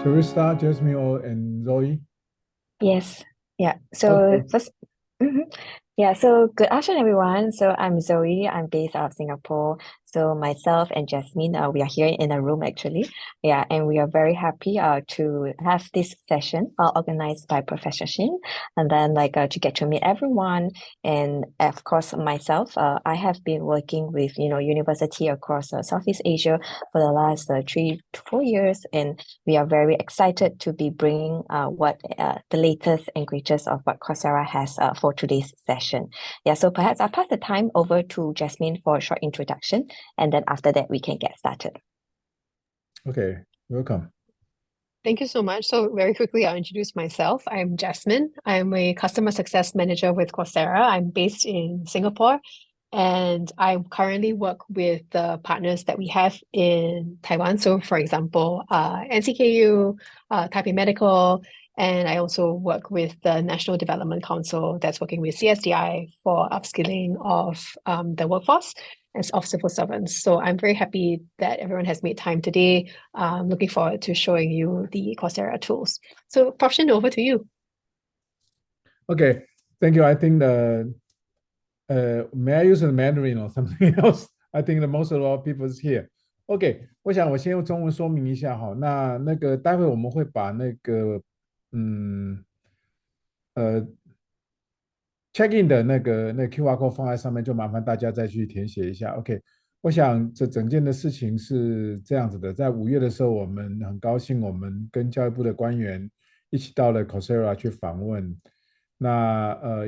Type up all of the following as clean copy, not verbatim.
Shall we start, Jasmine or and Zoe? Yes. Yeah. So Okay. first, mhm. Yeah. So good afternoon, everyone. So I'm Zoe. I'm based out of Singapore. So myself and Jasmine, we are here in a room actually. Yeah, and we are very happy to have this session organized by Professor Shin, and then to get to meet everyone. And of course, myself, I have been working with university across Southeast Asia for the last 3 to 4 years, and we are very excited to be bringing what the latest and greatest of what Coursera has for today's session. Yeah, so perhaps I'll pass the time over to Jasmine for a short introduction, and then after that we can get started. Okay. Welcome. Thank you so much. So very quickly, I'll introduce myself. I'm Jasmine. I'm a customer success manager with Coursera. I'm based in Singapore, and I currently work with the partners that we have in Taiwan. So for example, NCKU, Taipei Medical, and I also work with the National Development Council that's working with CSDI for upskilling of the workforce as of civil servants. So I'm very happy that everyone has made time today. Looking forward to showing you the Coursera tools. So Prof. Shin, over to you. Okay. Thank you. I think may I use the Mandarin or something else? I think the most of our people is here. OK，我想我先用中文说明一下哈。那个待会我们会把那个嗯呃 check in 的那个 QR code 放在上面，就麻烦大家再去填写一下。OK，我想这整件的事情是这样子的，在5月的时候，我们很高兴，我们跟教育部的官员一起到了 Coursera 去访问。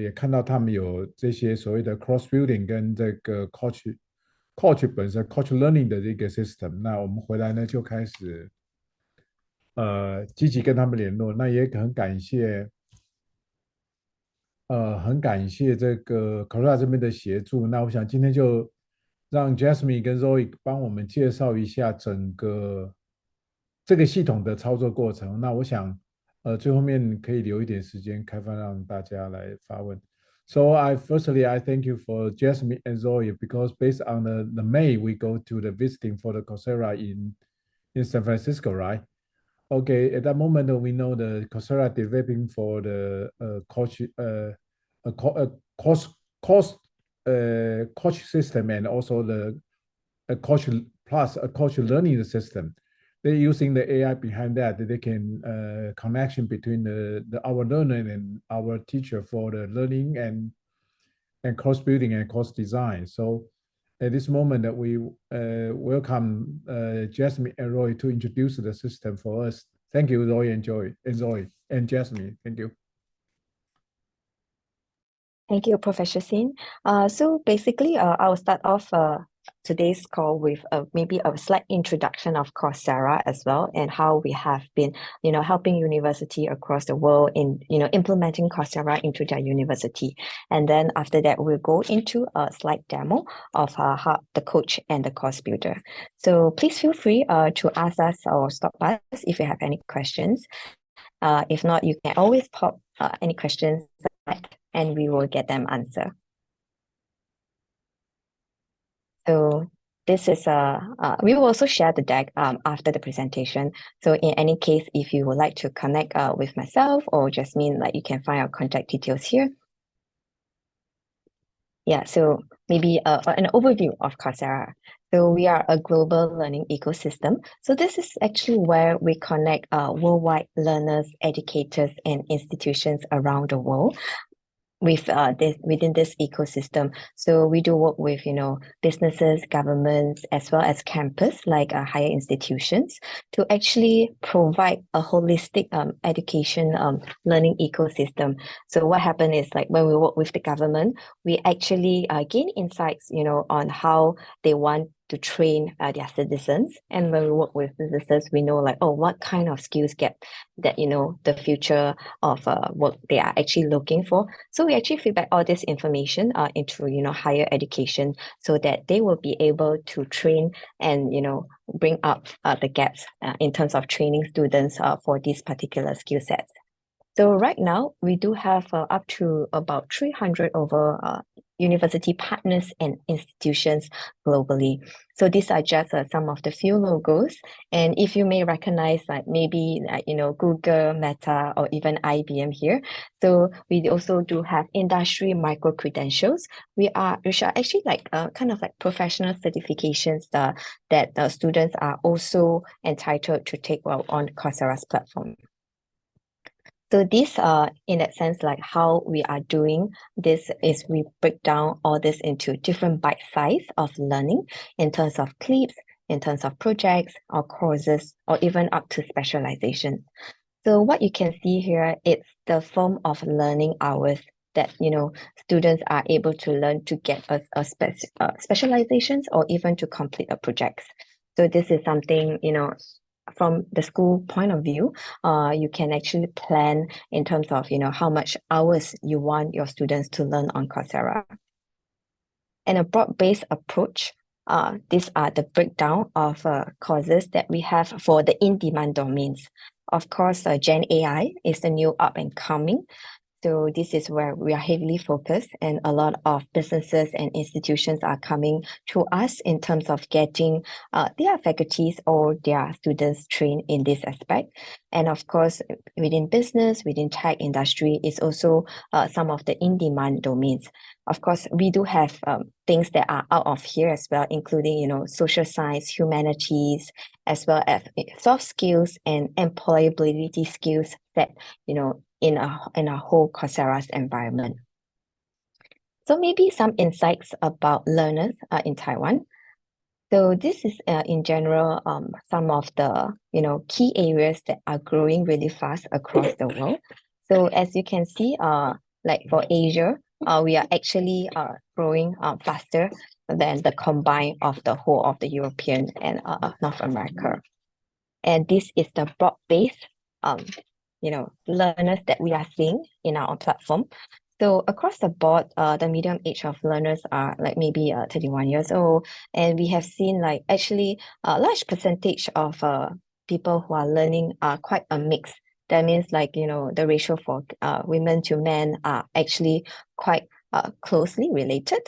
也看到他们有这些所谓的 cross building 跟这个 coach 本身 coach learning 的这个 system。那我们回来呢就开始积极跟他们联络。那也很感谢这个 c o r a 这边的协助。那我想今天就让 Jasmine 跟 Zoe 帮我们介绍一下整个这个系统的操作过程。那我想，最后面可以留一点时间开放让大家来发问。So I thank you for Jasmine and Zoe because based on the May we go to the visiting for the Coursera in San Francisco, right? Okay, at that moment we know the Coursera developing for the coach a course course coach system and also the a coach plus a coach learning system. They're using the AI behind that. They can connection between our learner and our teacher for the learning and course building and course design. So at this moment that we welcome Jasmine and Roy to introduce the system for us. Thank you, Roy and Zoe and Jasmine. Thank you. Thank you, Professor Sin. So basically, I will start off today's call with maybe a slight introduction of Coursera as well, and how we have been, helping university across the world in, implementing Coursera into their university. And then after that, we'll go into a slight demo of how the coach and the course builder. So please feel free to ask us or stop us if you have any questions. If not, you can always pop any questions and we will get them answered. So this is we will also share the deck after the presentation. So in any case, if you would like to connect with myself or Jasmine, you can find our contact details here. Yeah, so maybe an overview of Coursera. So we are a global learning ecosystem. So this is actually where we connect worldwide learners, educators, and institutions around the world with within this ecosystem. So we do work with businesses, governments, as well as campus higher institutions to actually provide a holistic education learning ecosystem. So what happened is when we work with the government, we actually gain insights on how they want to train their citizens. And when we work with businesses, we know what kind of skills gap that the future of work they are actually looking for. So we actually feedback all this information into higher education so that they will be able to train and bring up the gaps in terms of training students for these particular skill sets. So right now we do have up to about 300 over university partners and institutions globally. So these are just some of the few logos. And if you may recognize like maybe Google, Meta, or even IBM here. So we also do have industry micro credentials. Which are actually like kind of like professional certifications that the students are also entitled to take on Coursera's platform. So this in that sense, like how we are doing this is we break down all this into different bite size of learning in terms of clips, in terms of projects or courses, or even up to specialization. So what you can see here, it's the form of learning hours that students are able to learn to get a specializations or even to complete a projects. So this is something from the school point of view, you can actually plan in terms of how much hours you want your students to learn on Coursera. And a broad-based approach, these are the breakdown of courses that we have for the in-demand domains. Of course, Gen AI is the new up and coming. So this is where we are heavily focused, and a lot of businesses and institutions are coming to us in terms of getting their faculties or their students trained in this aspect. And of course, within business, within tech industry, is also some of the in-demand domains. Of course, we do have things that are out of here as well, including social science, humanities, as well as soft skills and employability skills that in a whole Coursera's environment. So maybe some insights about learners in Taiwan. So this is in general some of the key areas that are growing really fast across the world. So as you can see, like for Asia, we are actually growing faster than the combine of the whole of the European and North America. And this is the broad-based learners that we are seeing in our platform. So across the board, the median age of learners are like maybe 31 years old. And we have seen like actually a large percentage of people who are learning are quite a mix. That means like, the ratio for women to men are actually quite closely related.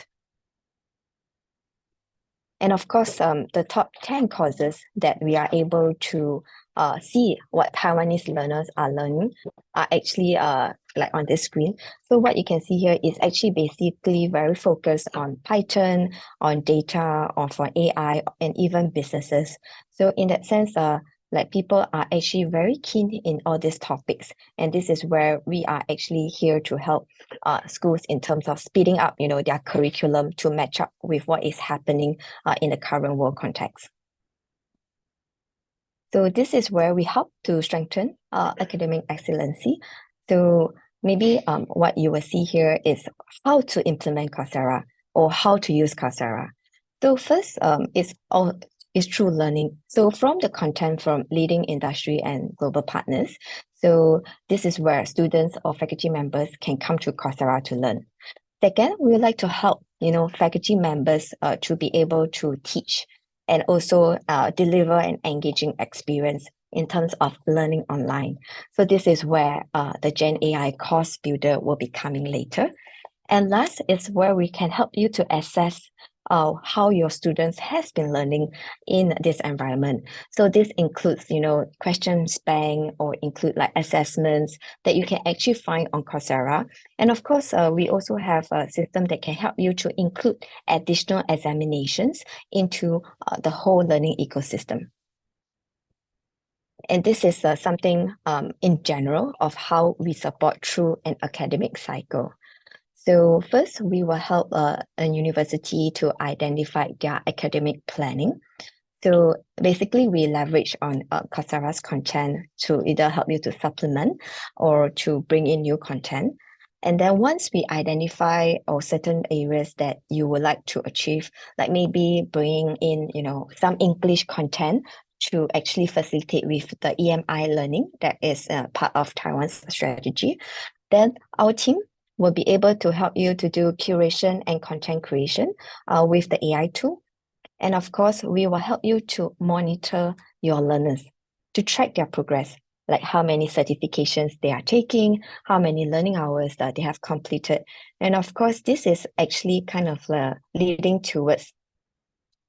And of course, the top 10 courses that we are able to see what Taiwanese learners are learning are actually like on this screen. So what you can see here is actually basically very focused on Python, on data, or for AI, and even businesses. So in that sense, like people are actually very keen in all these topics. And this is where we are actually here to help schools in terms of speeding up, their curriculum to match up with what is happening in the current world context. So this is where we help to strengthen academic excellency. So maybe what you will see here is how to implement Coursera or how to use Coursera. So first is through learning. So from the content from leading industry and global partners. So this is where students or faculty members can come to Coursera to learn. Second, we would like to help, faculty members to be able to teach and also deliver an engaging experience in terms of learning online. So this is where the Gen AI course builder will be coming later. And last is where we can help you to assess how your students has been learning in this environment. So this includes, question bank or include like assessments that you can actually find on Coursera. And of course, we also have a system that can help you to include additional examinations into the whole learning ecosystem. And this is something in general of how we support through an academic cycle. So first, we will help a university to identify their academic planning. So basically, we leverage on Coursera's content to either help you to supplement or to bring in new content. And then once we identify certain areas that you would like to achieve, like maybe bringing in, some English content to actually facilitate with the EMI learning that is part of Taiwan's strategy, then our team will be able to help you to do curation and content creation with the AI tool. And of course, we will help you to monitor your learners to track their progress. like how many certifications they are taking, how many learning hours that they have completed. And of course, this is actually kind of leading towards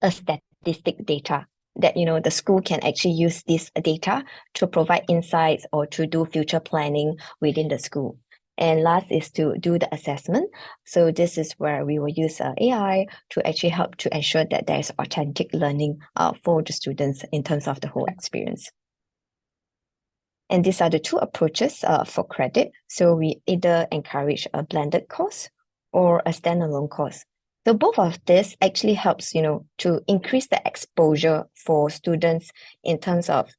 a statistic data that the school can actually use this data to provide insights or to do future planning within the school. And last is to do the assessment. So this is where we will use AI to actually help to ensure that there's authentic learning for the students in terms of the whole experience. And these are the two approaches for credit. So we either encourage a blended course or a standalone course. So both of this actually helps, to increase the exposure for students in terms of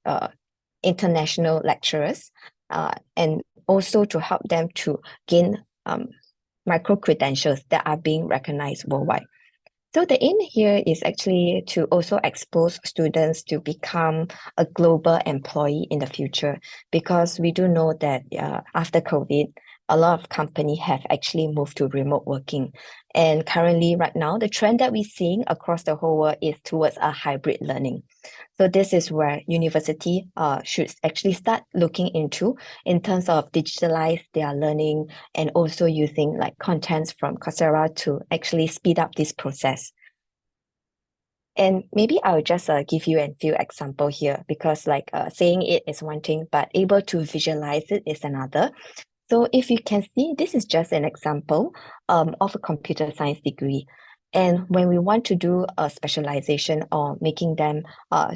international lecturers, and also to help them to gain micro credentials that are being recognized worldwide. So the aim here is actually to also expose students to become a global employee in the future, because we do know that after COVID, a lot of companies have actually moved to remote working. And currently, right now, the trend that we're seeing across the whole world is towards a hybrid learning. So this is where university should actually start looking into in terms of digitalize their learning and also using like contents from Coursera to actually speed up this process. And maybe I'll just give you a few example here, because like saying it is one thing, but able to visualize it is another. So if you can see, this is just an example of a computer science degree. And when we want to do a specialization or making them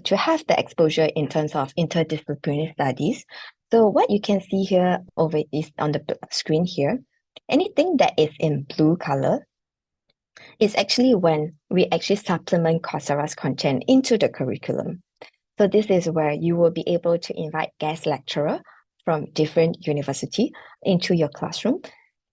to have the exposure in terms of interdisciplinary studies. So what you can see here over is on the screen here, anything that is in blue color is actually when we actually supplement Coursera's content into the curriculum. So this is where you will be able to invite guest lecturer from different university into your classroom,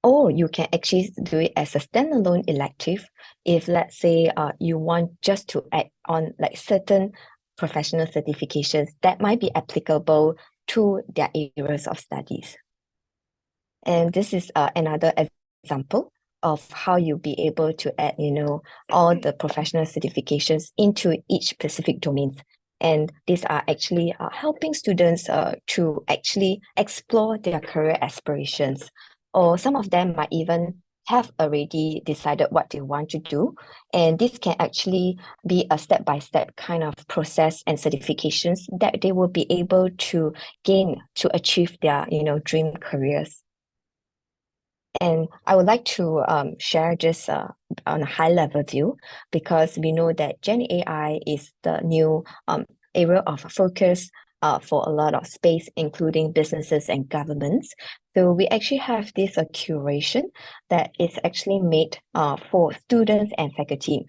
or you can actually do it as a standalone elective if, let's say, you want just to add on like certain professional certifications that might be applicable to their areas of studies. And this is another example of how you'll be able to add, all the professional certifications into each specific domains. And these are actually helping students to actually explore their career aspirations. Or some of them might even have already decided what they want to do. And this can actually be a step-by-step kind of process and certifications that they will be able to gain to achieve their, dream careers. And I would like to share just on a high level view, because we know that Gen AI is the new area of focus for a lot of space, including businesses and governments. So we actually have this curation that is actually made for students and faculty,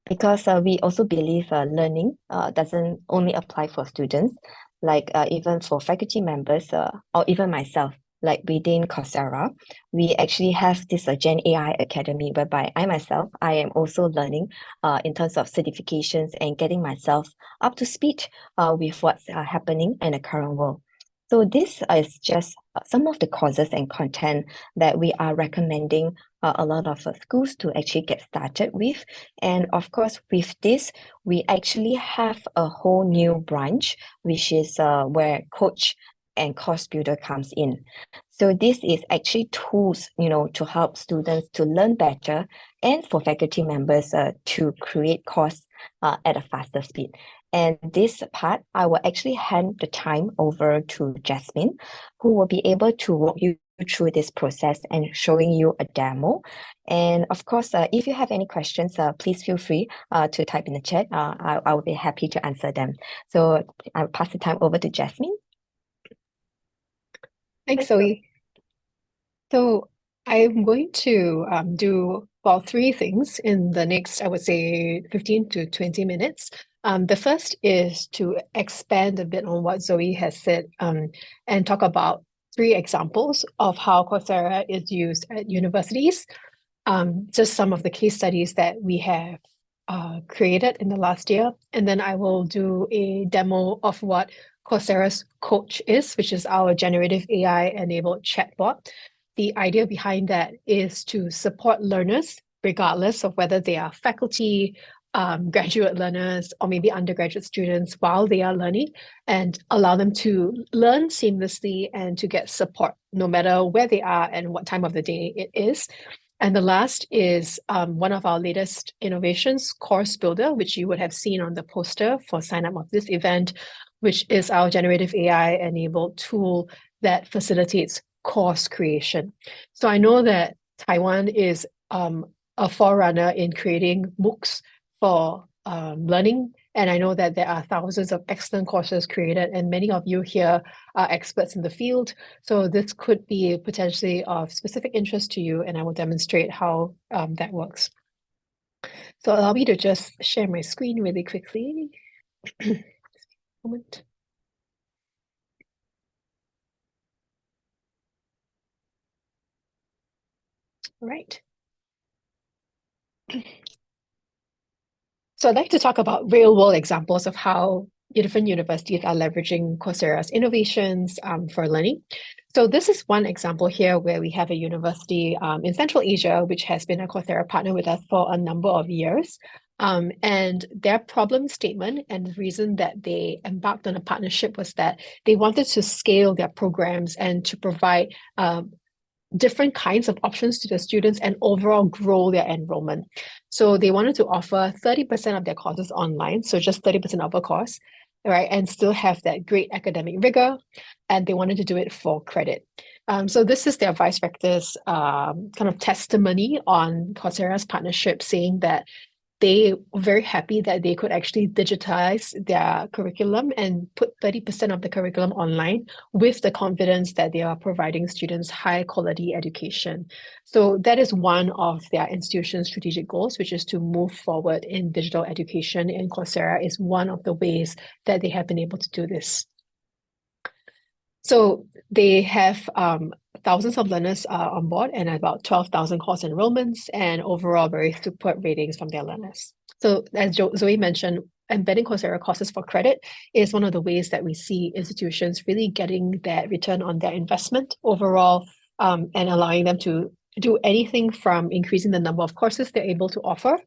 because we also believe learning doesn't only apply for students, like even for faculty members or even myself. Like within Coursera, we actually have this Gen AI Academy, whereby I am also learning in terms of certifications and getting myself up to speed with what's happening in the current world. So this is just some of the courses and content that we are recommending a lot of schools to actually get started with. And of course, with this, we actually have a whole new branch, which is where coach and course builder comes in. So this is actually tools, to help students to learn better, and for faculty members to create course at a faster speed. And this part, I will actually hand the time over to Jasmine, who will be able to walk you through this process and showing you a demo. And of course, if you have any questions, please feel free to type in the chat. I will be happy to answer them. So I'll pass the time over to Jasmine. Thanks, Zoe. So I'm going to do about three things in the next, I would say, 15 to 20 minutes. The first is to expand a bit on what Zoe has said and talk about three examples of how Coursera is used at universities. Just some of the case studies that we have created in the last year. And then I will do a demo of what Coursera's Coach is, which is our generative AI-enabled chatbot. The idea behind that is to support learners, regardless of whether they are faculty, graduate learners or maybe undergraduate students while they are learning, and allow them to learn seamlessly and to get support no matter where they are and what time of the day it is. And the last is one of our latest innovations, Course Builder, which you would have seen on the poster for sign up of this event, which is our generative AI-enabled tool that facilitates course creation. So I know that Taiwan is a forerunner in creating MOOCs for learning. And I know that there are thousands of excellent courses created, and many of you here are experts in the field. So this could be potentially of specific interest to you, and I will demonstrate how that works. So allow me to just share my screen really quickly. Moment. All right. So I'd like to talk about real-world examples of how different universities are leveraging Coursera's innovations for learning. So this is one example here where we have a university in Central Asia, which has been a Coursera partner with us for a number of years. And their problem statement and the reason that they embarked on a partnership was that they wanted to scale their programs and to provide different kinds of options to the students and overall grow their enrollment. So they wanted to offer 30% of their courses online, so just 30% of a course, right? And still have that great academic rigor, and they wanted to do it for credit. So this is their vice rector's kind of testimony on Coursera's partnership, saying that they were very happy that they could actually digitize their curriculum and put 30% of the curriculum online with the confidence that they are providing students high quality education. So that is one of their institution's strategic goals, which is to move forward in digital education, and Coursera is one of the ways that they have been able to do this. So they have thousands of learners on board and about 12,000 course enrollments and overall very superb ratings from their learners. So as Zoe mentioned, embedding Coursera courses for credit is one of the ways that we see institutions really getting that return on their investment overall, and allowing them to do anything from increasing the number of courses they're able to offer.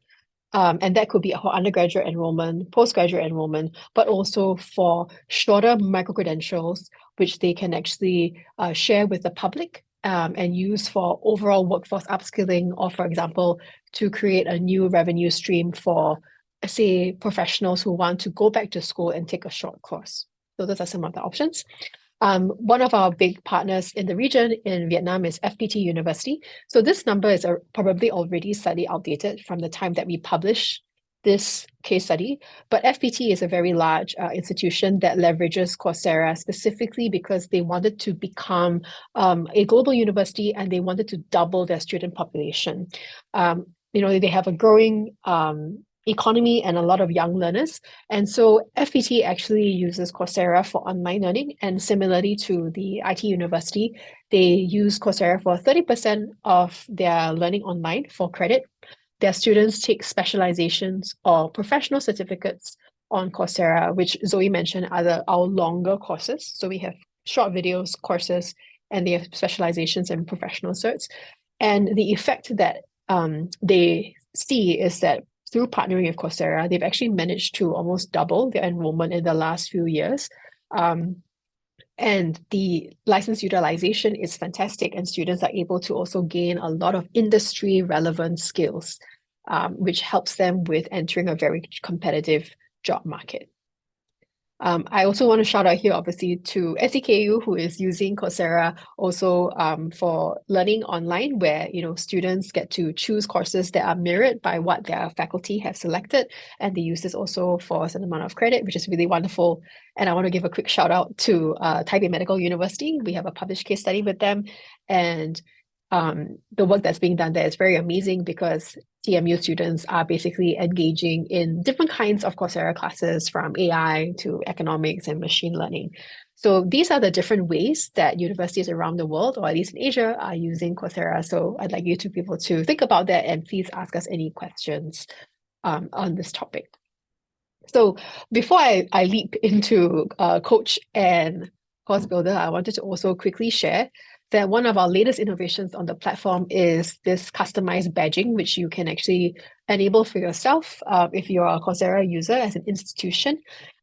And that could be for undergraduate enrollment, postgraduate enrollment, but also for shorter micro-credentials, which they can actually share with the public and use for overall workforce upskilling, or for example, to create a new revenue stream for, say, professionals who want to go back to school and take a short course. So those are some of the options. One of our big partners in the region in Vietnam is FPT University. So this number is probably already slightly outdated from the time that we published this case study, but FPT is a very large institution that leverages Coursera specifically because they wanted to become a global university and they wanted to double their student population. They have a growing economy and a lot of young learners. And so FPT actually uses Coursera for online learning. And similarly to the IT university, they use Coursera for 30% of their learning online for credit. Their students take specializations or professional certificates on Coursera, which Zoe mentioned are our longer courses. So we have short videos, courses, and they have specializations and professional certs. And the effect that they see is that through partnering with Coursera, they've actually managed to almost double their enrollment in the last few years. And the license utilization is fantastic, and students are able to also gain a lot of industry relevant skills, which helps them with entering a very competitive job market. I also want to shout out here, obviously, to SEKU, who is using Coursera also for learning online, where students get to choose courses that are mirrored by what their faculty have selected, and they use this also for a certain amount of credit, which is really wonderful. And I want to give a quick shout out to Taipei Medical University. We have a published case study with them, and the work that's being done there is very amazing because TMU students are basically engaging in different kinds of Coursera classes, from AI to economics and machine learning. So these are the different ways that universities around the world, or at least in Asia, are using Coursera. So I'd like you to be able to think about that, and please ask us any questions on this topic. So before I leap into Coach and Course Builder, I wanted to also quickly share that one of our latest innovations on the platform is this customized badging, which you can actually enable for yourself if you're a Coursera user as an institution.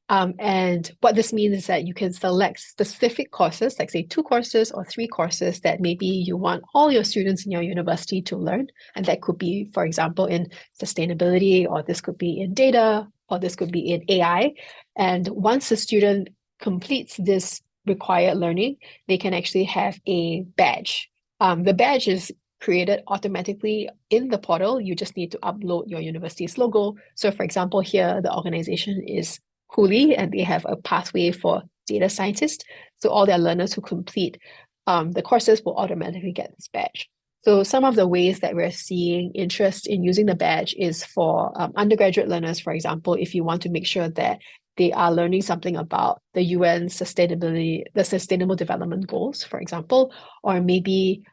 And what this means is that you can select specific courses, like say 2 courses or 3 courses that maybe you want all your students in your university to learn. And that could be, for example, in sustainability, or this could be in data, or this could be in AI. And once the student completes this required learning, they can actually have a badge. The badge is created automatically in the portal. You just need to upload your university's logo. So for example, here the organization is Cooley, and they have a pathway for data scientists. So all their learners who complete the courses will automatically get this badge. So some of the ways that we're seeing interest in using the badge is for undergraduate learners, for example, if you want to make sure that they are learning something about the UN sustainability, the Sustainable Development Goals, for example, or maybe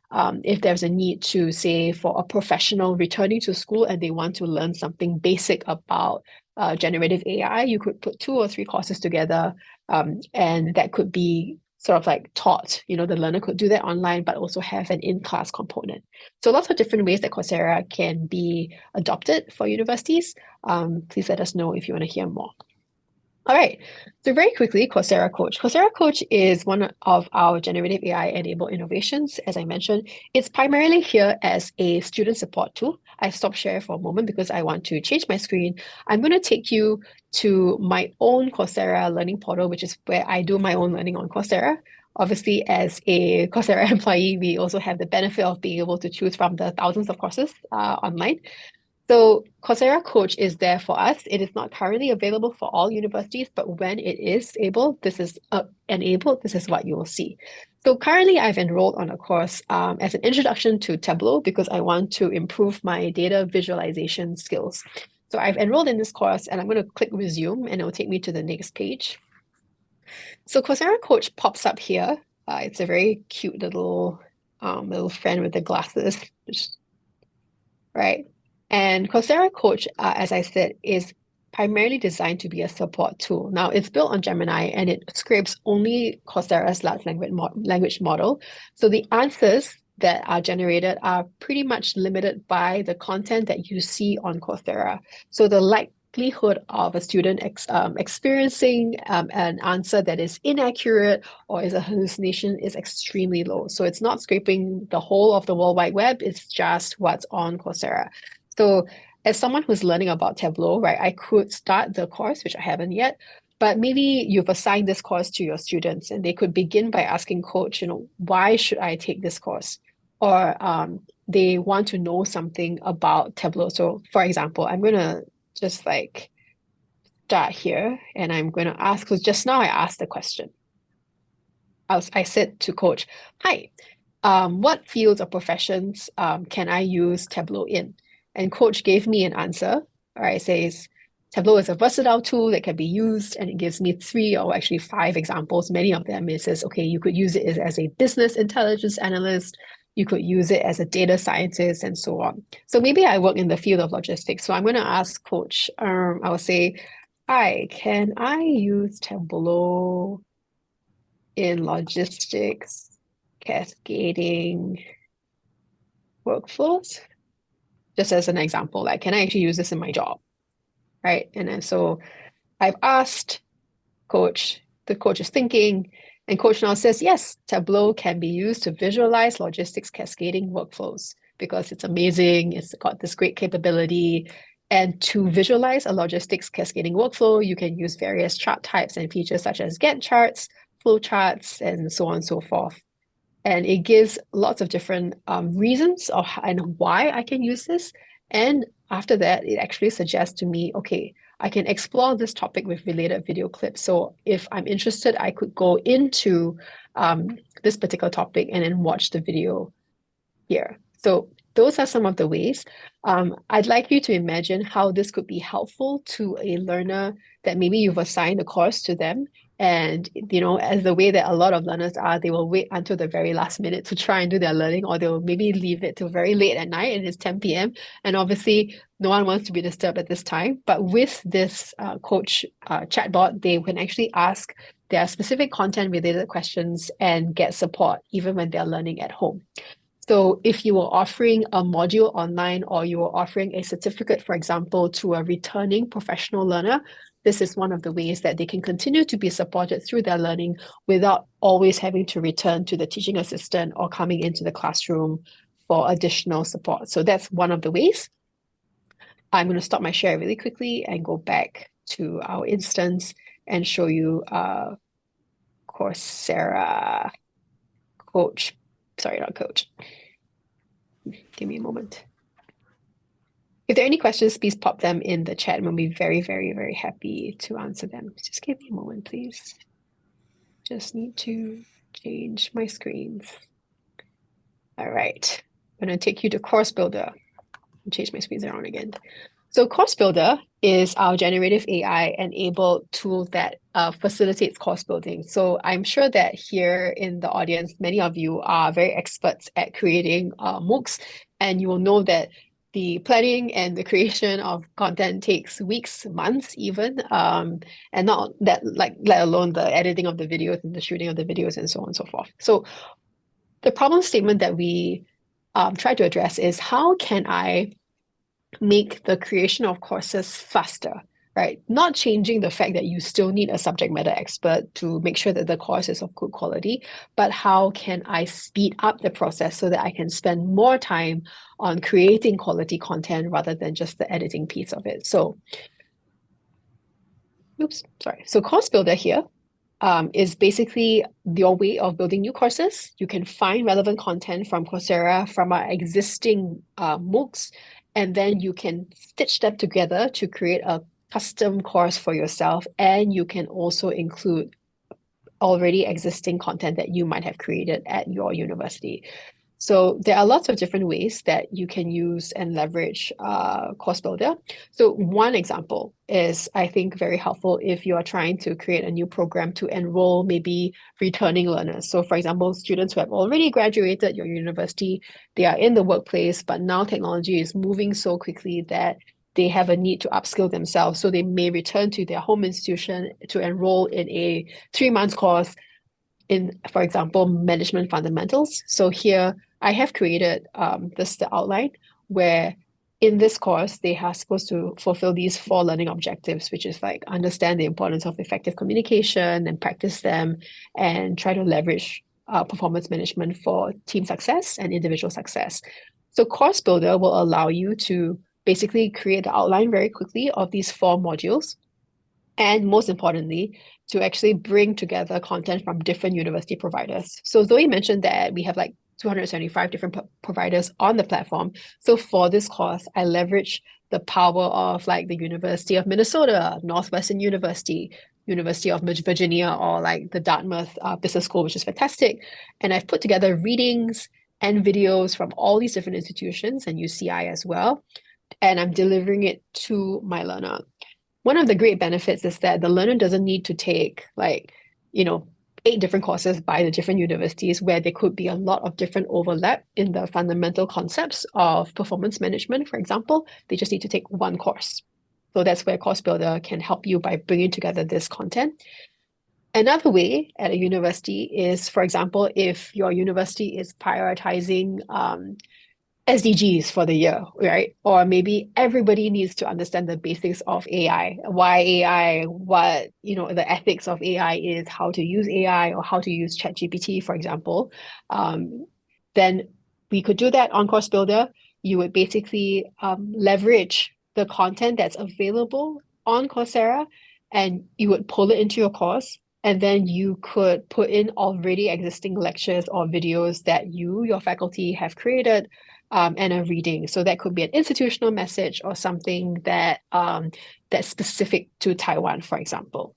if there's a need to, say, for a professional returning to school and they want to learn something basic about generative AI, you could put 2 or 3 courses together, and that could be sort of like taught. The learner could do that online, but also have an in-class component. So lots of different ways that Coursera can be adopted for universities. Please let us know if you want to hear more. All right, so very quickly, Coursera Coach. Coursera Coach is one of our generative AI-enabled innovations. As I mentioned, it's primarily here as a student support tool. I stopped sharing for a moment because I want to change my screen. I'm going to take you to my own Coursera learning portal, which is where I do my own learning on Coursera. Obviously, as a Coursera employee, we also have the benefit of being able to choose from the thousands of courses online. So Coursera Coach is there for us. It is not currently available for all universities, but when it is enabled, this is what you will see. So currently I've enrolled on a course as an introduction to Tableau because I want to improve my data visualization skills. So I've enrolled in this course and I'm going to click resume and it will take me to the next page. So Coursera Coach pops up here. It's a very cute little friend with the glasses, right? And Coursera Coach, as I said, is primarily designed to be a support tool. Now, it's built on Gemini and it scrapes only Coursera's large language model. So the answers that are generated are pretty much limited by the content that you see on Coursera. So the likelihood of a student experiencing an answer that is inaccurate or is a hallucination is extremely low. So it's not scraping the whole of the World Wide Web, it's just what's on Coursera. So as someone who's learning about Tableau, right, I could start the course, which I haven't yet, but maybe you've assigned this course to your students and they could begin by asking coach, why should I take this course? Or they want to know something about Tableau. So for example, I'm going to just start here and I'm going to ask, because just now I asked the question. I said to coach, hi, what fields or professions can I use Tableau in? And coach gave me an answer. All right, it says, Tableau is a versatile tool that can be used, and it gives me 3 or actually 5 examples. Many of them, it says, okay, you could use it as a business intelligence analyst, you could use it as a data scientist, and so on. So maybe I work in the field of logistics. So I'm going to ask coach, I will say, hi, can I use Tableau in logistics, cascading workflows? Just as an example, can I actually use this in my job? Right. And then so I've asked coach, the coach is thinking, and coach now says, yes, Tableau can be used to visualize logistics cascading workflows because it's amazing. It's got this great capability. And to visualize a logistics cascading workflow, you can use various chart types and features such as Gantt charts, flow charts, and so on and so forth. And it gives lots of different reasons and why I can use this. And after that, it actually suggests to me, okay, I can explore this topic with related video clips. So if I'm interested, I could go into this particular topic and then watch the video here. So those are some of the ways. I'd like you to imagine how this could be helpful to a learner that maybe you've assigned a course to them. And, as the way that a lot of learners are, they will wait until the very last minute to try and do their learning, or they'll maybe leave it till very late at night and it's 10 p.m. And obviously, no one wants to be disturbed at this time. But with this coach chatbot, they can actually ask their specific content-related questions and get support even when they're learning at home. So if you were offering a module online or you were offering a certificate, for example, to a returning professional learner, this is one of the ways that they can continue to be supported through their learning without always having to return to the teaching assistant or coming into the classroom for additional support. So that's one of the ways. I'm going to stop my share really quickly and go back to our instance and show you Coursera coach. Sorry, not coach. Give me a moment. If there are any questions, please pop them in the chat and we'll be very, very, very happy to answer them. Just give me a moment, please. Just need to change my screens. All right. I'm going to take you to Course Builder. Change my screens around again. So Course Builder is our generative AI-enabled tool that facilitates course building. So I'm sure that here in the audience, many of you are very experts at creating MOOCs, and you will know that the planning and the creation of content takes weeks, months even, and not that let alone the editing of the videos and the shooting of the videos and so on and so forth. So the problem statement that we try to address is how can I make the creation of courses faster, right? Not changing the fact that you still need a subject matter expert to make sure that the course is of good quality, but how can I speed up the process so that I can spend more time on creating quality content rather than just the editing piece of it. So, So Course Builder here is basically your way of building new courses. You can find relevant content from Coursera, from our existing MOOCs, and then you can stitch them together to create a custom course for yourself. And you can also include already existing content that you might have created at your university. So there are lots of different ways that you can use and leverage Course Builder. So one example is, I think, very helpful if you are trying to create a new program to enroll maybe returning learners. So for example, students who have already graduated your university, they are in the workplace, but now technology is moving so quickly that they have a need to upskill themselves. So they may return to their home institution to enroll in a 3-month course in, for example, management fundamentals. So here I have created the outline where in this course, they are supposed to fulfill these 4 learning objectives, which is like understand the importance of effective communication and practice them and try to leverage performance management for team success and individual success. So Course Builder will allow you to basically create the outline very quickly of these 4 modules. And most importantly, to actually bring together content from different university providers. So Zoe mentioned that we have like 275 different providers on the platform. So for this course, I leverage the power of like the University of Minnesota, Northwestern University, University of Virginia, or like the Dartmouth Business School, which is fantastic. And I've put together readings and videos from all these different institutions and UCI as well. And I'm delivering it to my learner. One of the great benefits is that the learner doesn't need to take 8 different courses by the different universities where there could be a lot of different overlap in the fundamental concepts of performance management, for example. They just need to take one course. So that's where Course Builder can help you by bringing together this content. Another way at a university is, for example, if your university is prioritizing SDGs for the year, right? Or maybe everybody needs to understand the basics of AI, why AI, what, the ethics of AI is, how to use AI or how to use ChatGPT, for example. Then we could do that on Course Builder. You would basically leverage the content that's available on Coursera and you would pull it into your course. And then you could put in already existing lectures or videos that your faculty have created and a reading. So that could be an institutional message or something that that's specific to Taiwan, for example.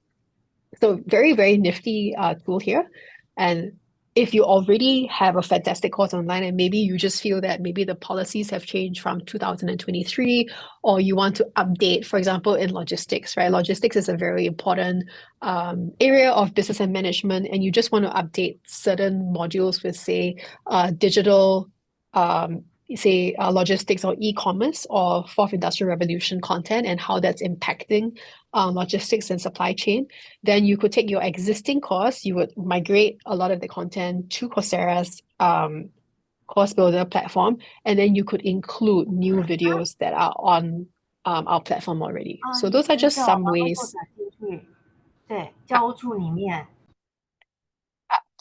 So very, very nifty tool here. And if you already have a fantastic course online and maybe you just feel that maybe the policies have changed from 2023 or you want to update, for example, in logistics, right? Logistics is a very important area of business and management, and you just want to update certain modules with, say, digital logistics or e-commerce or fourth industrial revolution content and how that's impacting logistics and supply chain, then you could take your existing course, you would migrate a lot of the content to Coursera's course builder platform, and then you could include new videos that are on our platform already. So those are just some ways.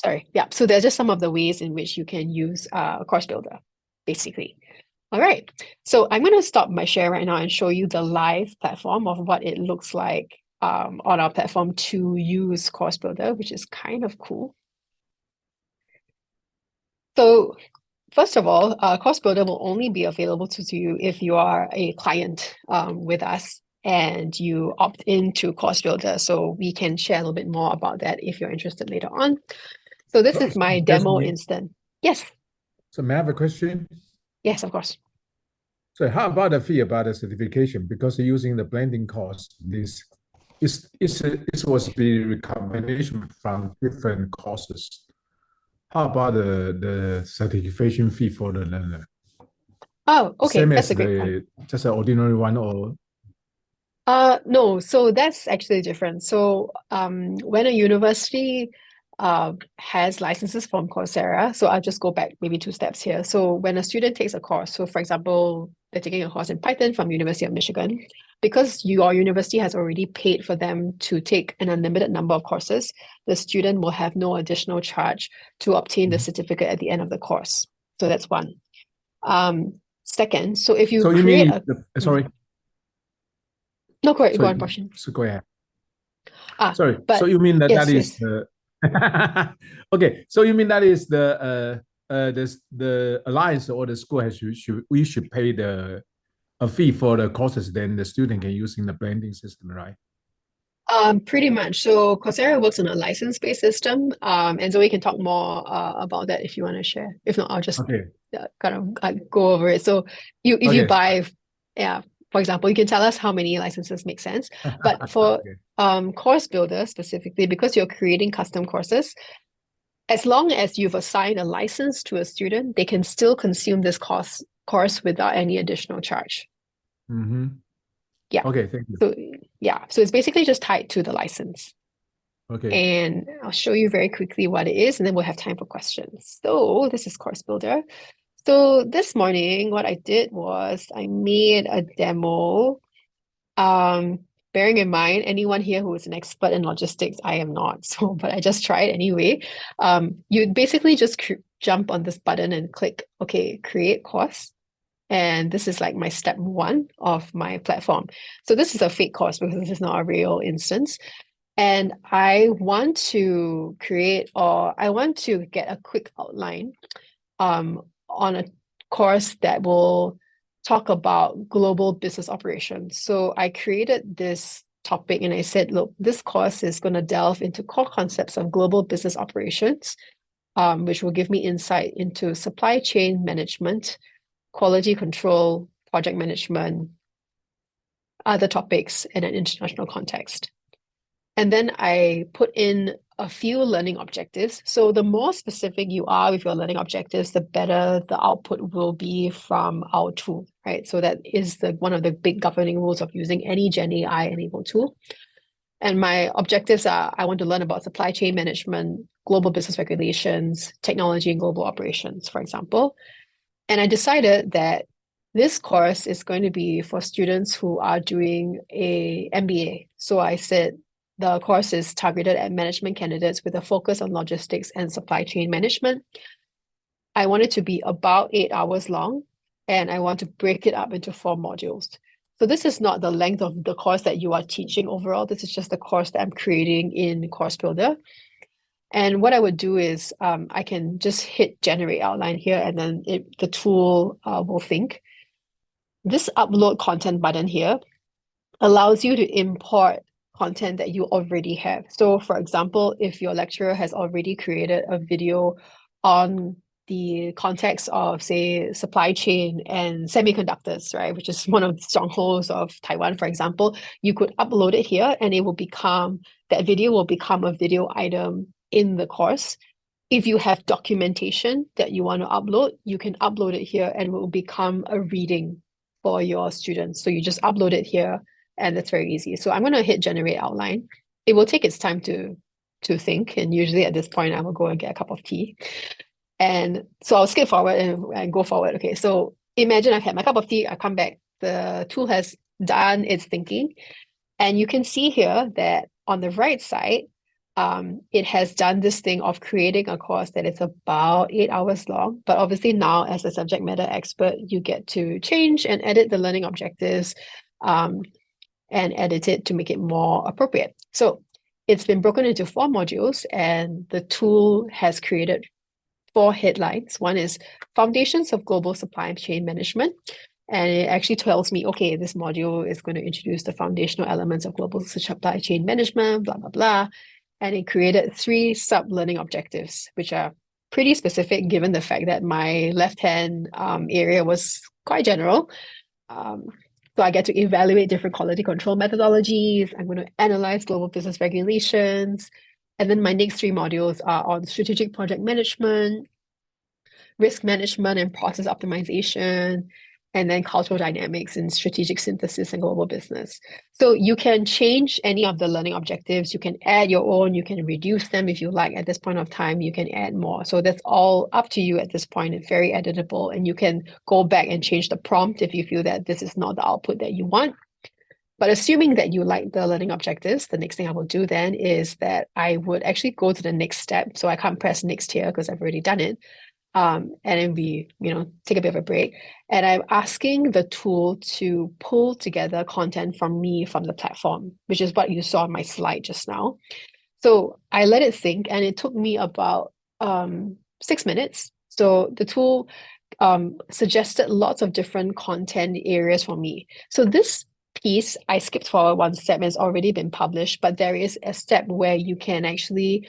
Sorry, yeah. So there's just some of the ways in which you can use course builder, basically. All right. So I'm going to stop my share right now and show you the live platform of what it looks like on our platform to use course builder, which is kind of cool. So first of all, Course Builder will only be available to you if you are a client with us and you opt into Course Builder. So we can share a little bit more about that if you're interested later on. So this is my demo instance. Yes. So may I have a question? Yes, of course. So how about the fee about the certification? Because using the blending course, this was the recommendation from different courses. How about the certification fee for the learner? Oh, okay. Same That's as a great point. just an ordinary one, or no, so that's actually different. So when a university has licenses from Coursera, so I'll just go back maybe 2 steps here. So when a student takes a course, so for example, they're taking a course in Python from University of Michigan, because your university has already paid for them to take an unlimited number of courses, the student will have no additional charge to obtain the certificate at the end of the course. So that's one. Second, so if you create sorry. No, go on, Boshin. So go ahead. Sorry. So you mean that that is the okay? So you mean that is the alliance or the school we should pay a fee for the courses, then the student can use in the blending system, right? Pretty much. So Coursera works on a license-based system, and Zoe can talk more about that if you want to share. If not, I'll just kind of go over it. So if you buy, for example, you can tell us how many licenses make sense. But for Course Builder specifically, because you're creating custom courses, as long as you've assigned a license to a student, they can still consume this course without any additional charge. Mm-hmm. Yeah. Okay, thank you. So so it's basically just tied to the license. Okay. And I'll show you very quickly what it is, and then we'll have time for questions. So this is Course Builder. So this morning, what I did was I made a demo. Bearing in mind, anyone here who is an expert in logistics, I am not. So, but I just tried anyway. You basically just jump on this button and click, okay, create course. And this is like my step 1 of my platform. So this is a fake course because this is not a real instance. And I want to create, or I want to get a quick outline on a course that will talk about global business operations. So I created this topic and I said, look, this course is going to delve into core concepts of global business operations, which will give me insight into supply chain management, quality control, project management, other topics in an international context. And then I put in a few learning objectives. So the more specific you are with your learning objectives, the better the output will be from our tool, right? So that is one of the big governing rules of using any Gen AI-enabled tool. And my objectives are, I want to learn about supply chain management, global business regulations, technology and global operations, for example. And I decided that this course is going to be for students who are doing a MBA. So I said the course is targeted at management candidates with a focus on logistics and supply chain management. I want it to be about 8 hours long, and I want to break it up into 4 modules. So this is not the length of the course that you are teaching overall. This is just the course that I'm creating in Course Builder. And what I would do is I can just hit generate outline here, and then the tool will think. This upload content button here allows you to import content that you already have. So for example, if your lecturer has already created a video on the context of, say, supply chain and semiconductors, right, which is one of the strongholds of Taiwan, for example, you could upload it here and that video will become a video item in the course. If you have documentation that you want to upload, you can upload it here and it will become a reading for your students. So you just upload it here and that's very easy. So I'm going to hit generate outline. It will take its time to think. And usually at this point, I will go and get a cup of tea. And so I'll skip forward and go forward. Okay, so imagine I've had my cup of tea, I come back, the tool has done its thinking, and you can see here that on the right side, it has done this thing of creating a course that is about 8 hours long. But obviously now, as a subject matter expert, you get to change and edit the learning objectives, and edit it to make it more appropriate. So it's been broken into 4 modules, and the tool has created 4 headlines. One is Foundations of Global Supply Chain Management. And it actually tells me, okay, this module is going to introduce the foundational elements of global supply chain management, blah, blah, blah. And it created 3 sub-learning objectives, which are pretty specific given the fact that my left-hand area was quite general. So I get to evaluate different quality control methodologies. I'm going to analyze global business regulations. And then my next 3 modules are on strategic project management, risk management and process optimization, and then cultural dynamics and strategic synthesis and global business. So you can change any of the learning objectives. You can add your own, you can reduce them if you like. At this point of time, you can add more. So that's all up to you at this point. It's very editable, and you can go back and change the prompt if you feel that this is not the output that you want. But assuming that you like the learning objectives, the next thing I will do then is that I would actually go to the next step. So I can't press next here because I've already done it. And then we, take a bit of a break. And I'm asking the tool to pull together content from me from the platform, which is what you saw on my slide just now. So I let it think, and it took me about 6 minutes. So the tool suggested lots of different content areas for me. So this piece, I skipped forward 1 step, and it's already been published, but there is a step where you can actually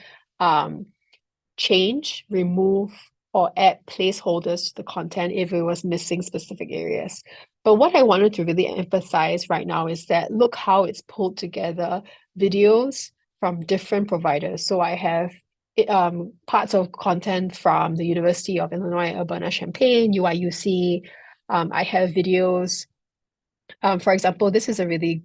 change, remove, or add placeholders to the content if it was missing specific areas. But what I wanted to really emphasize right now is that look how it's pulled together videos from different providers. So I have parts of content from the University of Illinois Urbana-Champaign, UIUC. I have videos. For example, this is a really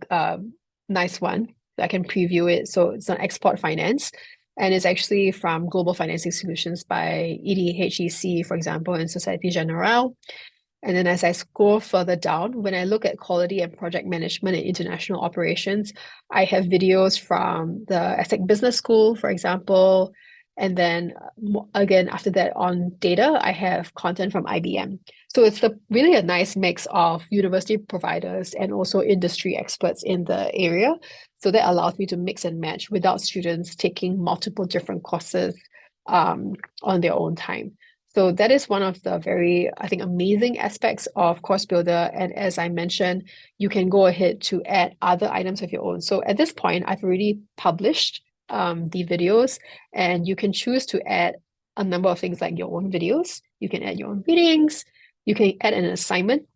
nice one. I can preview it. So it's on export finance. And it's actually from Global Financing Solutions by EDHEC, for example, and Société Générale. And then as I scroll further down, when I look at quality and project management and international operations, I have videos from the ESSEC Business School, for example. And then again, after that on data, I have content from IBM. So it's really a nice mix of university providers and also industry experts in the area. So that allows me to mix and match without students taking multiple different courses on their own time. So that is one of the very, I think, amazing aspects of Course Builder. And as I mentioned, you can go ahead to add other items of your own. So at this point, I've already published the videos, and you can choose to add a number of things like your own videos. You can add your own readings. You can add an assignment.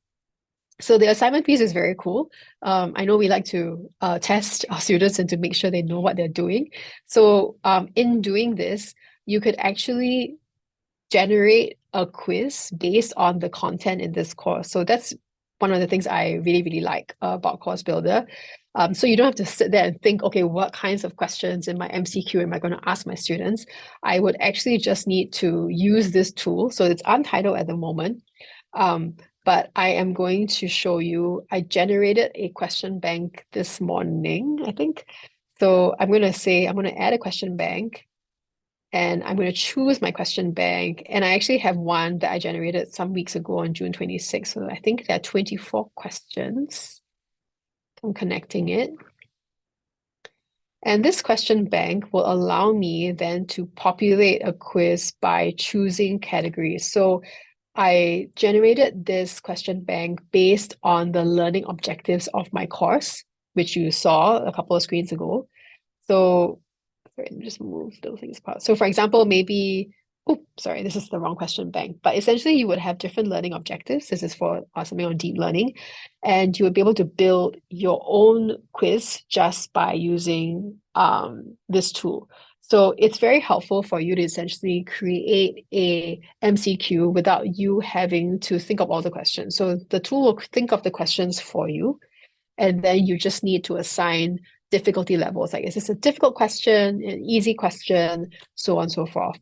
So the assignment piece is very cool. I know we like to test our students and to make sure they know what they're doing. So in doing this, you could actually generate a quiz based on the content in this course. So that's one of the things I really, really like about Course Builder. So you don't have to sit there and think, okay, what kinds of questions in my MCQ am I going to ask my students? I would actually just need to use this tool. So it's untitled at the moment. But I am going to show you, I generated a question bank this morning, I think. So I'm going to say, I'm going to add a question bank, and I'm going to choose my question bank. And I actually have one that I generated some weeks ago on June 26th. So I think there are 24 questions. I'm connecting it. And this question bank will allow me then to populate a quiz by choosing categories. So I generated this question bank based on the learning objectives of my course, which you saw a couple of screens ago. So sorry, let me just move those things apart. So for example, maybe, sorry, this is the wrong question bank, but essentially you would have different learning objectives. This is for something on deep learning, and you would be able to build your own quiz just by using this tool. So it's very helpful for you to essentially create a MCQ without you having to think of all the questions. So the tool will think of the questions for you, and then you just need to assign difficulty levels. Like, is this a difficult question, an easy question, so on and so forth.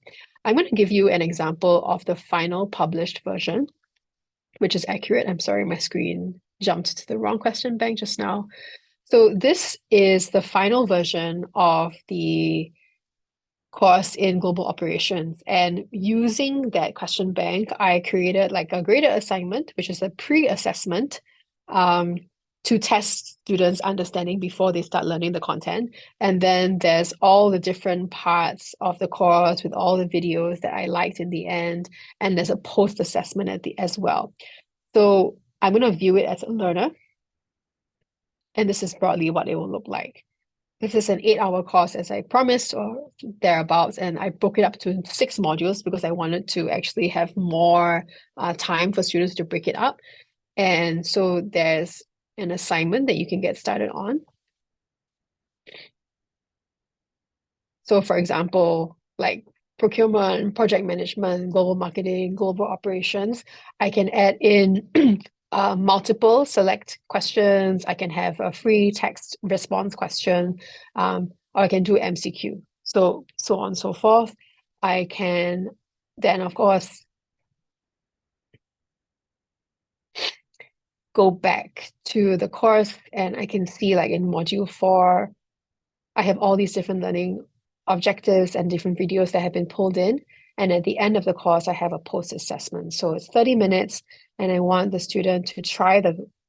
I'm going to give you an example of the final published version, which is accurate. I'm sorry, my screen jumped to the wrong question bank just now. So this is the final version of the course in global operations. And using that question bank, I created like a graded assignment, which is a pre-assessment to test students' understanding before they start learning the content. And then there's all the different parts of the course with all the videos that I liked in the end. And there's a post-assessment at the as well. So I'm going to view it as a learner. And this is broadly what it will look like. This is an 8-hour course as I promised or thereabouts, and I broke it up to 6 modules because I wanted to actually have more time for students to break it up. And so there's an assignment that you can get started on. So for example, like procurement, project management, global marketing, global operations, I can add in multiple select questions. I can have a free text response question, or I can do MCQ. So on and so forth. I can then, of course, go back to the course and I can see like in module 4, I have all these different learning objectives and different videos that have been pulled in. And at the end of the course, I have a post-assessment. So it's 30 minutes and I want the student to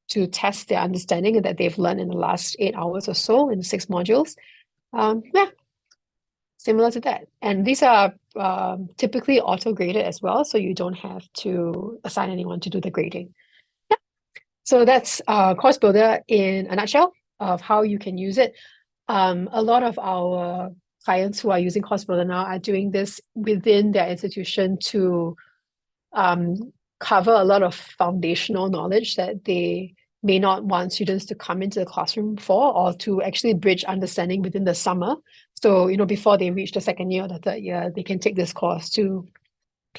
to test their understanding that they've learned in the last 8 hours or so in 6 modules. Yeah, similar to that. And these are typically auto-graded as well, so you don't have to assign anyone to do the grading. Yeah. So that's Course Builder in a nutshell of how you can use it. A lot of our clients who are using Course Builder now are doing this within their institution to cover a lot of foundational knowledge that they may not want students to come into the classroom for, or to actually bridge understanding within the summer. So, before they reach the 2nd year or the 3rd year, they can take this course to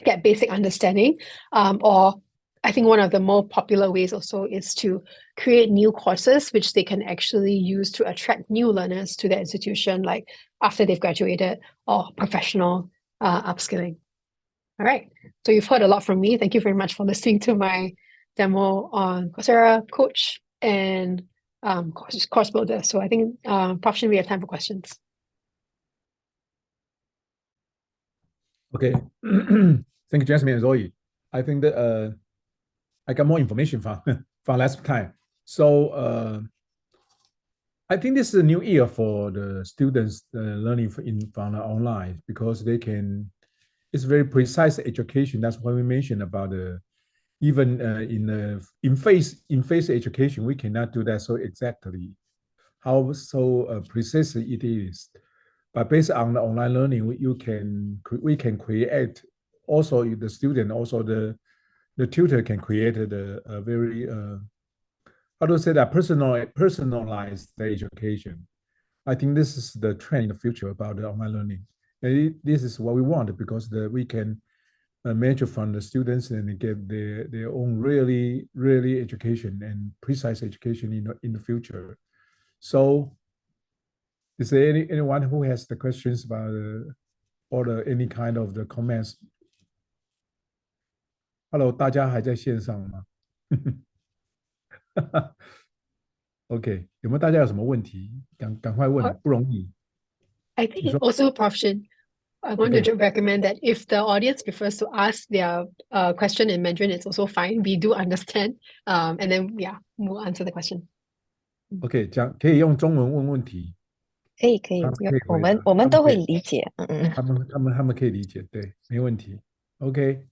get basic understanding. Or I think one of the more popular ways also is to create new courses, which they can actually use to attract new learners to their institution, like after they've graduated, or professional upskilling. All right, so you've heard a lot from me. Thank you very much for listening to my demo on Coursera, Coach, and Course Builder. So I think, Prof. Shin, we have time for questions. Okay, thank you, Jasmine and Zoe. I think that I got more information from from last time. So I think this is a new year for the students learning from the online, because they can. It's very precise education. That's why we mentioned about the even in face education, we cannot do that so exactly how so precise it is. But based on the online learning, we can create, also the student, also the tutor can create a very how to say that, personalized education. I think this is the trend in the future about the online learning. And this is what we want, because we can measure from the students and get their own really education and precise education in the future. So is there anyone who has the questions about or any kind of the comments? Hello， 大家还在线上吗？OK， 有没有大家有什么问题？赶快问，不容易。I think also, Prof. Shin, I want to recommend that if the audience prefers to ask their question in Mandarin, it's also fine. We do understand. And then, yeah, we'll answer the question. OK， 可以用中文问问题。可以，我们都会理解。他们可以理解，对，没问题。OK。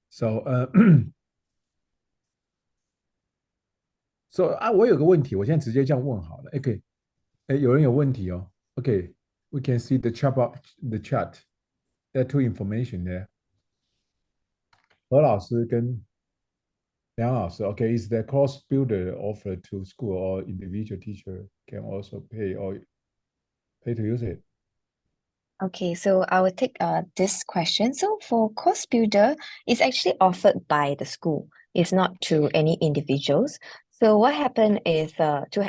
So so 我有个问题，我现在直接这样问好了。OK， 有人有问题哦。OK，we can see the chat. There are 2 information there. 何老师跟梁老师。OK，is the course builder offered to school or individual teacher can also pay to use it? Okay, so I will take this question. So for Course Builder, it's actually offered by the school. It's not to any individuals. So what happened is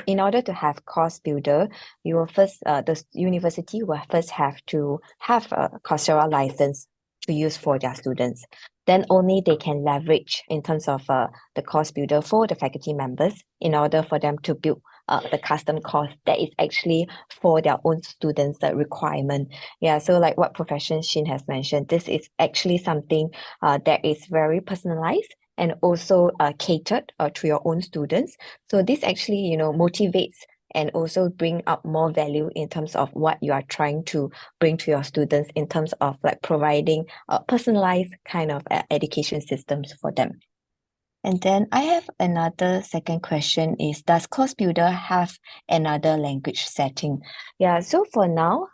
in order to have Course Builder, you will first the university will first have to have a Coursera license to use for their students. Then only they can leverage in terms of the Course Builder for the faculty members in order for them to build the custom course that is actually for their own students, the requirement. Yeah, so like what Professor Shin has mentioned, this is actually something that is very personalized and also catered to your own students. So this actually, motivates and also bring up more value in terms of what you are trying to bring to your students in terms of like providing a personalized kind of education systems for them. And then I have another second question is, does Course Builder have another language setting? Yeah, so for now,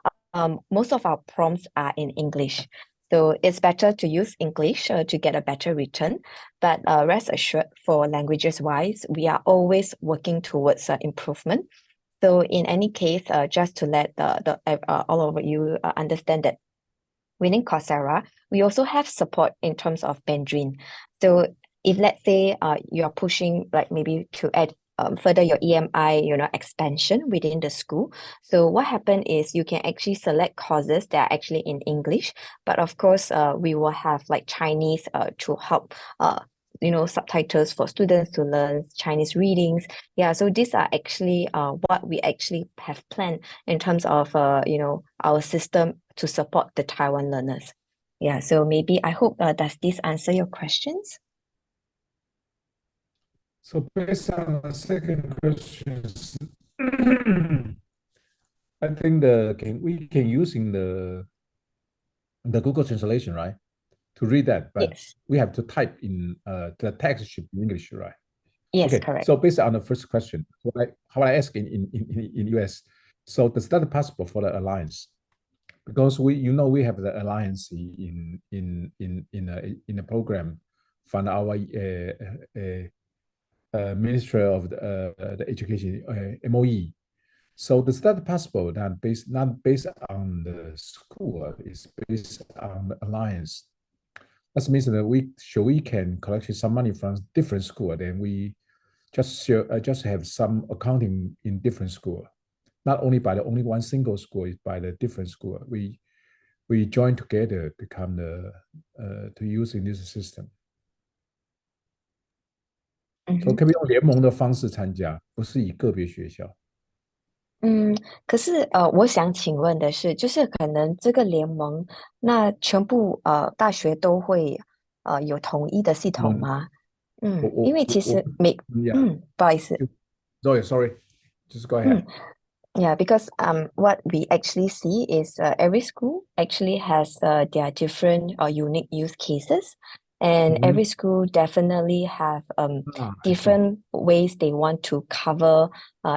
most of our prompts are in English. So it's better to use English to get a better return. But rest assured, for languages wise, we are always working towards improvement. So in any case, just to let all of you understand that within Coursera, we also have support in terms of Mandarin. So if let's say you're pushing like maybe to add further your EMI, expansion within the school. So what happened is you can actually select courses that are actually in English, but of course, we will have like Chinese to help subtitles for students to learn Chinese readings. Yeah, so these are actually what we actually have planned in terms of our system to support the Taiwan learners. Yeah, so maybe I hope does this answer your questions? So based on the second question, I think we can using the Google translation, right, to read that, but Yes. we have to type in the text should be English, right? Yes, Okay, correct. so based on the first question, how I ask in US, so does that possible for the alliance? Because we have the alliance in a program from our Ministry of the Education, MOE. So does that possible that not based on the school, it's based on the alliance? That means that we can collect some money from different school, then we just have some accounting in different school, not only by the only one single school, it's by the different school. We join together become to using this system. So 可不可以用联盟的方式参加，不是以个别学校？可是我想请问的是，就是可能这个联盟，那全部大学都会有统一的系统嗯，吗？我因为其我我我实不好意思，sorry, just go ahead. Yeah, because what we actually see is every school actually has their different or unique use cases, and Mhm. every school definitely have I see. different ways they want to cover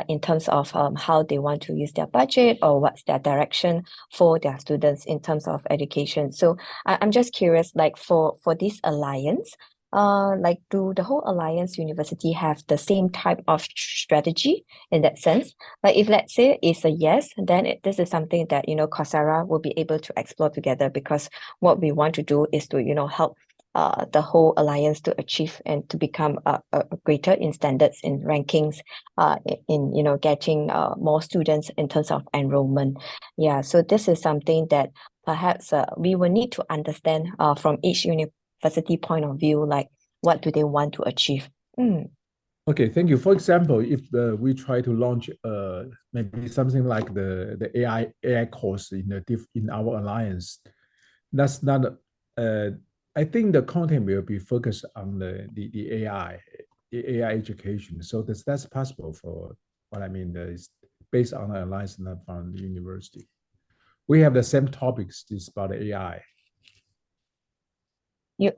in terms of how they want to use their budget or what's their direction for their students in terms of education. So I'm just curious, like for this alliance, like do the whole alliance university have the same type of strategy in that sense? Like if let's say it's a yes, then this is something that Coursera will be able to explore together, because what we want to do is to help the whole alliance to achieve and to become a greater in standards in rankings, in getting more students in terms of enrollment. Yeah, so this is something that perhaps we will need to understand from each university point of view, like what do they want to achieve. Okay, thank you. For example, if we try to launch maybe something like the AI course in our alliance, that's not. Uh, I think the content will be focused on the AI education. So that's possible for what I mean is based on the alliance, not from the university. We have the same topics, is about AI.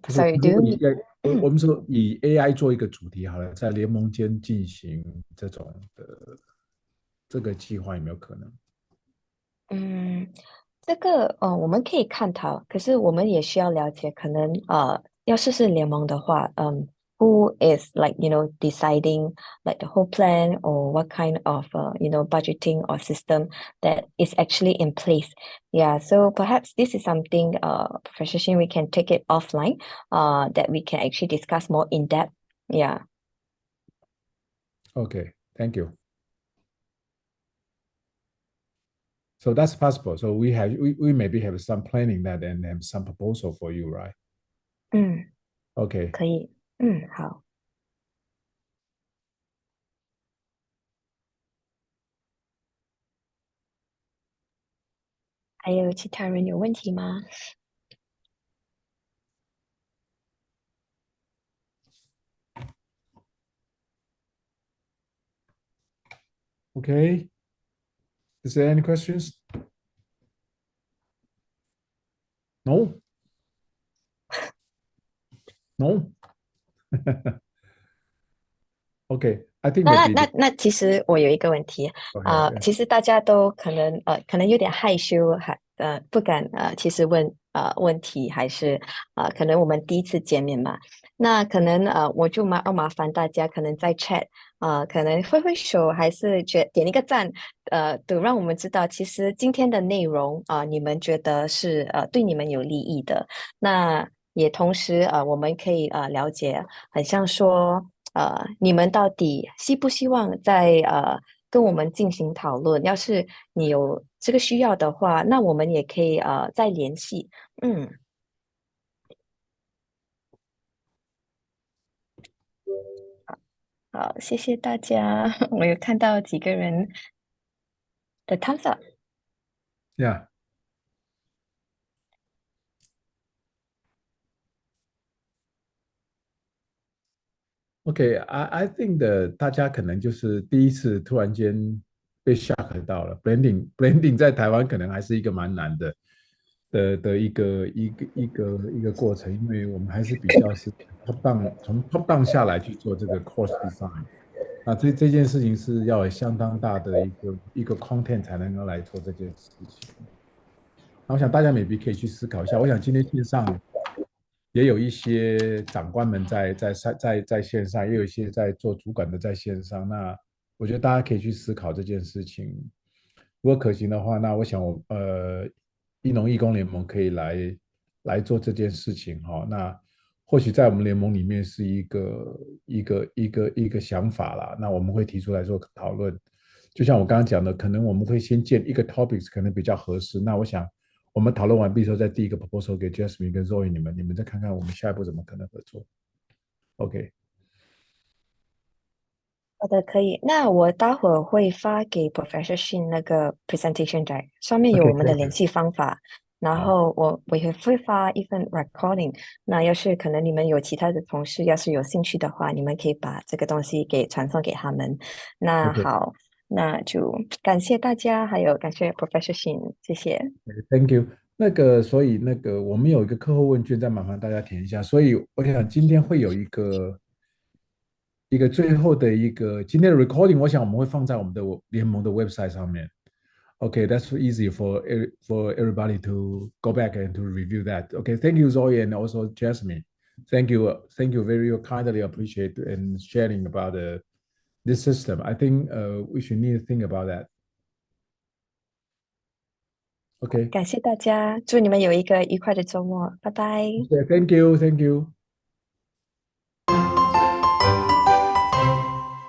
Sorry, do you mean? 我们说以 AI 做一个主题好了，在联盟间进行这种的这个计划有没有可能？嗯，这个我们可以探讨，可是我们也需要了解，可能要试试联盟的话， who is like, deciding like the whole plan or what kind of, budgeting or system that is actually in place. Yeah, so perhaps this is something, Professor Shin, we can take it offline, that we can actually discuss more in depth. Yeah. Okay, thank you. So that's possible. So we maybe have some planning that and have some proposal for you, right? 可 Okay. 以，好，还有其他人有问题吗？Okay. Is there any questions? No? No? Okay. I think 那 maybe 那那那，其实我有一个问题，go ahead. Yeah. 其实大家都可能有点害羞，不敢其实问题，还是可能我们第一次见面嘛，那可能我就麻烦大家可能在 chat 可能挥手，还是点一个赞，都让我们知道其实今天的内容你们觉得是对你们有利益的，那也同时我们可以了解，很像说。你们到底希不希望在跟我们进行讨论？要是你有这个需要的话，那我们也可以再联系。嗯，好，谢谢大家。我有看到几个人的 thumbs up。Yeah. Okay, I think 大家可能就是第一次突然间被 shock 到了，blending 在台湾可能还是一个蛮难的一个过程，因为我们还是比较是 从 top down 下来去做这个 course design，那这件事情是要有相当大的一个 content 才能够来做这件事情。那我想大家 maybe 可以去思考一下，我想今天线上也有一些长官们在线上，也有一些在做主管的在线上。那我觉得大家可以去思考这件事情，如果可行的话，那我想义农义工联盟可以来做这件事情哈。那或许在我们联盟里面是一个想法啦，那我们会提出来做讨论。就像我刚刚讲的，可能我们会先建一个 topics，可能比较合适。那我想我们讨论完毕之后，再递一个 proposal 给 Jasmine 跟 Zoe 你们再看看我们下一步怎么可能合作。OK，好的，可以。那我待会儿会发给 Professor Shin 那个 presentation deck，上面有我们的 OK，thank 联 you。系方法。然好后我也会发一份 recording。那要是可能你们有其他的同事，要是有兴趣的话，你们可以把这个东西给传送给他们。那，OK，thank 好，那就感谢大家，还有感谢 Professor Shin，谢谢。you。所以我们有一个课后问卷，再麻烦大家填一下。所以我想今天会有一个最后的今天的 recording，我想我们会放在我们的联盟的 website 上面。Okay, that's easy for everybody to go back and to review that. Okay, thank you, Zoe, and also Jasmine. Thank you very kindly appreciate and sharing about this system. I think we should need to think about that. Okay, 感谢大家，祝你们有一个愉快的周末，拜拜。thank you, thank you.